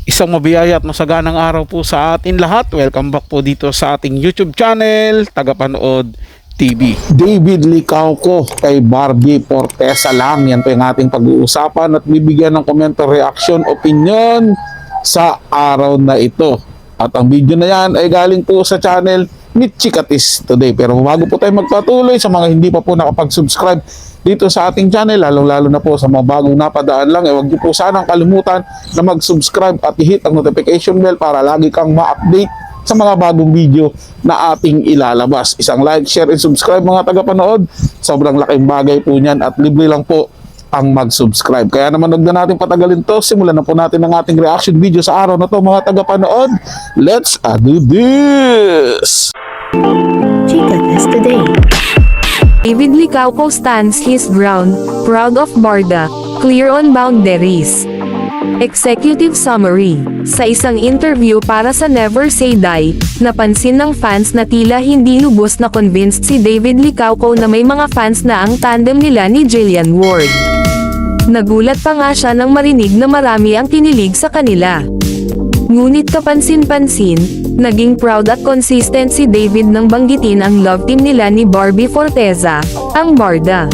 Isang mabiyaya at masaganang araw po sa atin lahat. Welcome back po dito sa ating YouTube channel, Tagapanood TV. David Licauco kay Barbie Fortesa lang. Yan po yung ating pag-uusapan at bibigyan ng komento, reaction, opinion sa araw na ito. At ang video na yan ay galing po sa channel ni Chikatis Today. Pero bago po tayo magpatuloy, sa mga hindi pa po nakapag-subscribe dito sa ating channel, lalong-lalo na po sa mga bagong napadaan lang, huwag niyo po sanang kalimutan na mag-subscribe at i-hit ang notification bell para lagi kang ma-update sa mga bagong video na ating ilalabas. Isang like, share, and subscribe mga tagapanood. Sobrang laking bagay po niyan at libre lang po ang mag-subscribe. Kaya naman huwag na natin patagalin to. Simulan na po natin ang ating reaction video sa araw na to mga tagapanood. Let's do this! Chikatis Today. David Licauco stands his ground, proud of Barda, clear on boundaries. Executive Summary. Sa isang interview para sa Never Say Die, napansin ng fans na tila hindi lubos na convinced si David Licauco na may mga fans na ang tandem nila ni Jillian Ward. Nagulat pa nga siya nang marinig na marami ang kinilig sa kanila. Ngunit kapansin-pansin, naging proud at consistent si David nang banggitin ang love team nila ni Barbie Fortesa, ang Barda.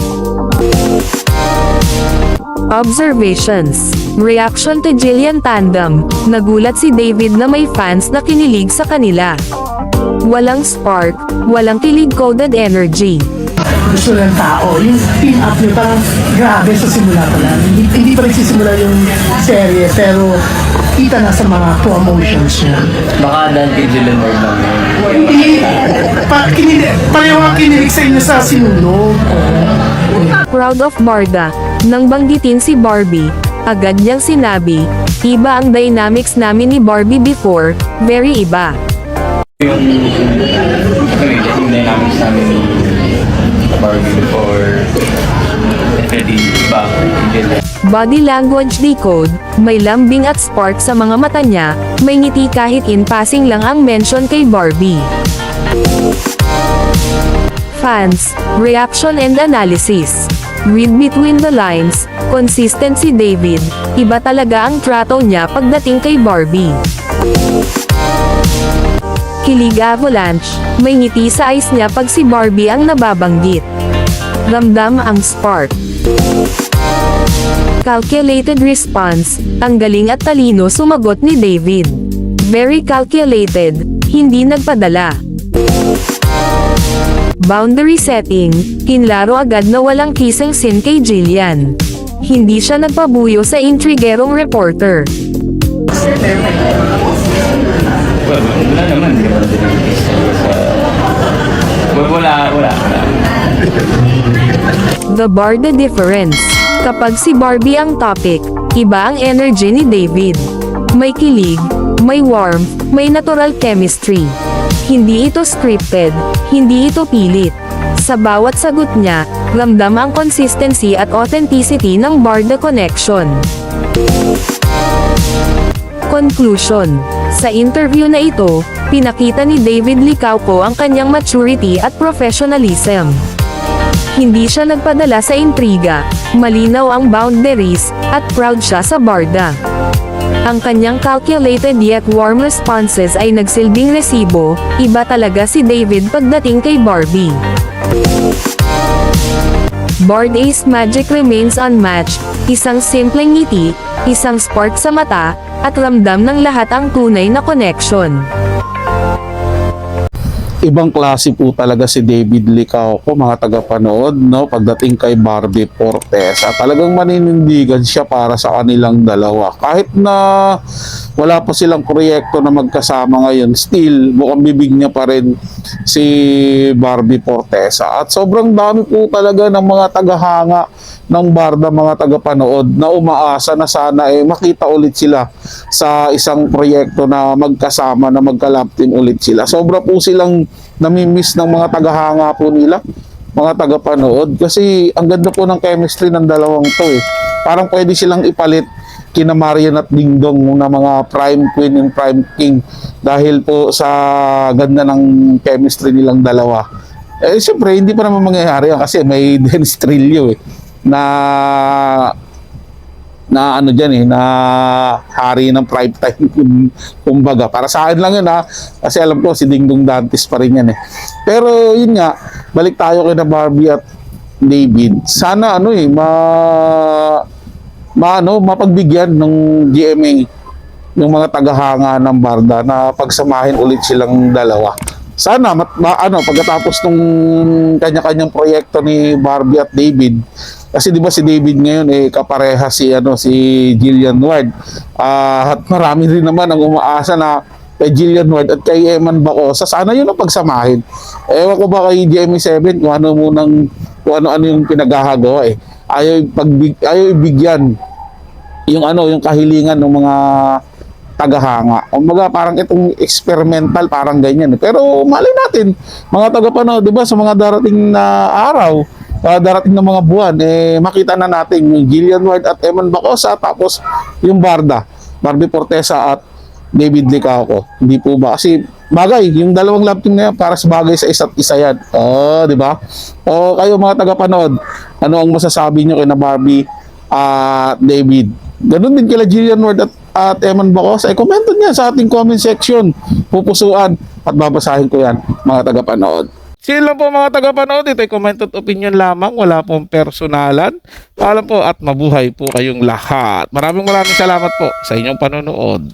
Observations. Reaction to Jillian tandem. Nagulat si David na may fans na kinilig sa kanila. Walang spark, walang kilig-coded energy. Gusto ng tao, yung team up nyo parang grabe sa simula pa lang. Hindi pa nagsisimula yung serye, pero kita na sa mga co-emotions niya. Baka dahil kay Jillian Ward lang yun. Hindi, pareho ang kinilig sa inyo sa sinulog. Proud of Barda. Nang banggitin si Barbie, agad niyang sinabi, iba ang dynamics namin ni Barbie before, very iba. Yung dynamics namin ni Barbie before ready back Jillian. Body language decode, may lambing at spark sa mga mata niya, may ngiti kahit in passing lang ang mention kay Barbie. Fans, reaction and analysis. Read between the lines, consistent si David, iba talaga ang trato niya pagdating kay Barbie. Kilig avalanche, may ngiti sa eyes niya pag si Barbie ang nababanggit. Ramdam ang spark. Calculated response, ang galing at talino sumagot ni David. Very calculated, hindi nagpadala. Boundary setting, kinlaro agad na walang kissing scene kay Jillian. Hindi siya nagpabuyo sa intrigerong reporter. Well, wala naman, hindi naman wala. The Barda difference. Kapag si Barbie ang topic, iba ang energy ni David. May kilig, may warmth, may natural chemistry. Hindi ito scripted, hindi ito pilit. Sa bawat sagot niya, ramdam ang consistency at authenticity ng Barda connection. Conclusion. Sa interview na ito, pinakita ni David Licauco ang kanyang maturity at professionalism. Hindi siya nagpadala sa intriga, malinaw ang boundaries, at proud siya sa Barda. Ang kanyang calculated yet warm responses ay nagsilbing resibo, iba talaga si David pagdating kay Barbie. Barda's magic remains unmatched, isang simpleng ngiti, isang spark sa mata, at ramdam ng lahat ang tunay na connection. Ibang klase po talaga si David Licauco mga tagapanood, no? Pagdating kay Barbie Fortesa, talagang maninindigan siya para sa kanilang dalawa. Kahit na wala pa silang proyekto na magkasama ngayon, still mukhang bibig niya pa rin si Barbie Fortesa. At sobrang dami po talaga ng mga tagahanga ng Barda, mga tagapanood, na umaasa na sana makita ulit sila sa isang proyekto na magkasama, na magka-love team ulit sila. Sobra po silang namimiss ng mga tagahanga po nila, mga tagapanood, kasi ang ganda po ng chemistry ng dalawang to Parang pwede silang ipalit kina Marian at Dingdong na mga prime queen and prime king dahil po sa ganda ng chemistry nilang dalawa. Siyempre, hindi pa naman mangyayari yan kasi may Dennis Trillo na na ano dyan na hari ng prime time kumbaga. Para sa akin lang yun kasi alam ko si Dingdong Dantes pa rin yan Pero yun nga, balik tayo kay na Barbie at David. Sana mapagbigyan ng GMA yung mga tagahanga ng Barda na pagsamahin ulit silang dalawa. Sana pagkatapos ng kanya-kanyang proyekto ni Barbie at David, kasi 'di ba si David ngayon kapareha si Jillian Ward. At marami rin naman ang umaasa na kay Jillian Ward at kay Eman Bacosa, sana yun ang pagsamahin. Ewan ko ba kay GMA7 kung ano yung pinaghahagawa ayaw ibigyan yung kahilingan ng mga tagahanga. Kumbaga parang itong experimental, parang ganyan. Pero malay natin, mga tagapanood, 'di ba, sa mga darating na araw, darating na mga buwan, makita na natin yung Jillian Ward at Eman Bacosa, tapos yung Barbie Fortesa at David Licauco. Hindi po ba? Kasi bagay, yung dalawang love team na yan, para sa bagay sa isa't isa yan. Di ba? Kayo mga tagapanood, ano ang masasabi nyo kay na Barbie at David? Ganun din kila Jillian Ward at Eman Bacosa. Komento niya sa ating comment section. Pupusuan at babasahin ko yan, mga tagapanood. Sila po mga tagapanood, ito'y comment at opinion lamang, wala pong personalan. Paalam po at mabuhay po kayong lahat. Maraming salamat po sa inyong panonood.